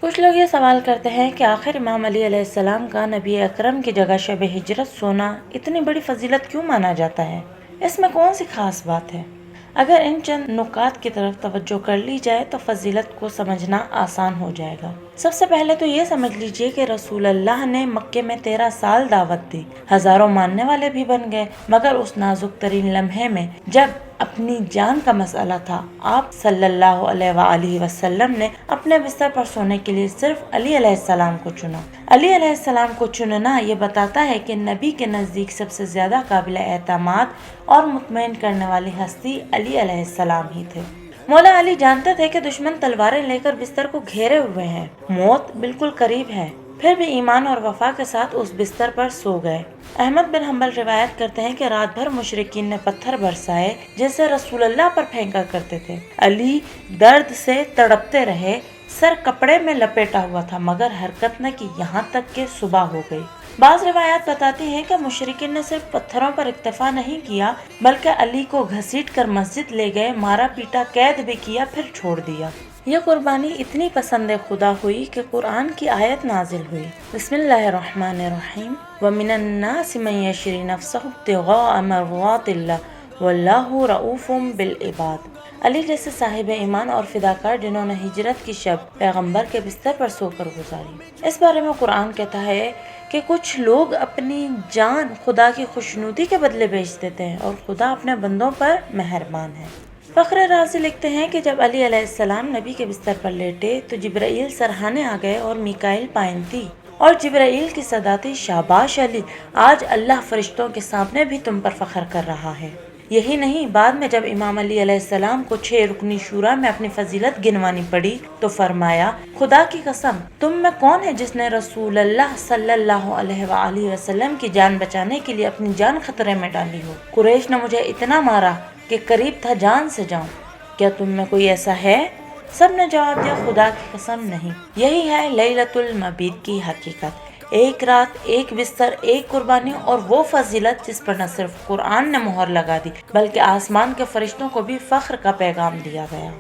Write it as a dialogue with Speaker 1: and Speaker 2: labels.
Speaker 1: کچھ لوگ یہ سوال کرتے ہیں کہ آخر امام علی علیہ السلام کا نبی اکرم کی جگہ شب ہجرت سونا اتنی بڑی فضیلت کیوں مانا جاتا ہے؟ اس میں کون سی خاص بات ہے؟ اگر ان چند نکات کی طرف توجہ کر لی جائے تو فضیلت کو سمجھنا آسان ہو جائے گا۔ سب سے پہلے تو یہ سمجھ لیجئے کہ رسول اللہ نے مکے میں 13 سال دعوت دی، ہزاروں ماننے والے بھی بن گئے، مگر اس نازک ترین لمحے میں جب اپنی جان کا مسئلہ تھا، آپ صلی اللہ علیہ وآلہ وسلم نے اپنے بستر پر سونے کے لیے صرف علی علیہ السلام کو چنا۔ علی علیہ السلام کو چننا یہ بتاتا ہے کہ نبی کے نزدیک سب سے زیادہ قابل اعتماد اور مطمئن کرنے والی ہستی علی علیہ السلام ہی تھے۔ مولا علی جانتے تھے کہ دشمن تلواریں لے کر بستر کو گھیرے ہوئے ہیں، موت بالکل قریب ہے، پھر بھی ایمان اور وفا کے ساتھ اس بستر پر سو گئے۔ احمد بن حنبل روایت کرتے ہیں کہ رات بھر مشرکین نے پتھر برسائے جسے رسول اللہ پر پھینکا کرتے تھے۔ علی درد سے تڑپتے رہے، سر کپڑے میں لپیٹا ہوا تھا مگر حرکت نہ کی، یہاں تک کہ صبح ہو گئی۔ بعض روایات بتاتی ہیں کہ مشرکین نے صرف پتھروں پر اکتفا نہیں کیا بلکہ علی کو گھسیٹ کر مسجد لے گئے، مارا پیٹا، قید بھی کیا، پھر چھوڑ دیا۔ یہ قربانی اتنی پسند خدا ہوئی کہ قرآن کی آیت نازل ہوئی، بسم اللہ الرحمن الرحیم، وَمِنَ النَّاسِ مَن يَشْرِي نَفْسَهُ ابْتِغَاءَ مَرْضَاتِ اللَّهِ وَاللَّهُ رَءُوفٌ بِالْعِبَادِ۔ علی جیسے صاحب ایمان اور فداکار جنہوں نے ہجرت کی شب پیغمبر کے بستر پر سو کر گزاری۔ اس بارے میں قرآن کہتا ہے کہ کچھ لوگ اپنی جان خدا کی خوشنودی کے بدلے بیچ دیتے ہیں اور خدا اپنے بندوں پر مہربان ہے۔ فخر رازی لکھتے ہیں کہ جب علی علیہ السلام نبی کے بستر پر لیٹے تو جبرائیل سرہانے آ گئے اور میکائیل پائن تھی، اور جبرائیل کی صدا تھی، شاباش علی، آج اللہ فرشتوں کے سامنے بھی تم پر فخر کر رہا ہے۔ یہی نہیں، بعد میں جب امام علی علیہ السلام کو 6 رکنی شورا میں اپنی فضیلت گنوانی پڑی تو فرمایا، خدا کی قسم، تم میں کون ہے جس نے رسول اللہ صلی اللہ علیہ وآلہ وسلم کی جان بچانے کے لیے اپنی جان خطرے میں ڈالی ہو؟ قریش نے مجھے اتنا مارا کہ قریب تھا جان سے جاؤں، کیا تم میں کوئی ایسا ہے؟ سب نے جواب دیا، خدا کی قسم نہیں۔ یہی ہے لیلۃ المبید کی حقیقت، ایک رات، ایک بستر، ایک قربانی، اور وہ فضیلت جس پر نہ صرف قرآن نے مہر لگا دی بلکہ آسمان کے فرشتوں کو بھی فخر کا پیغام دیا گیا۔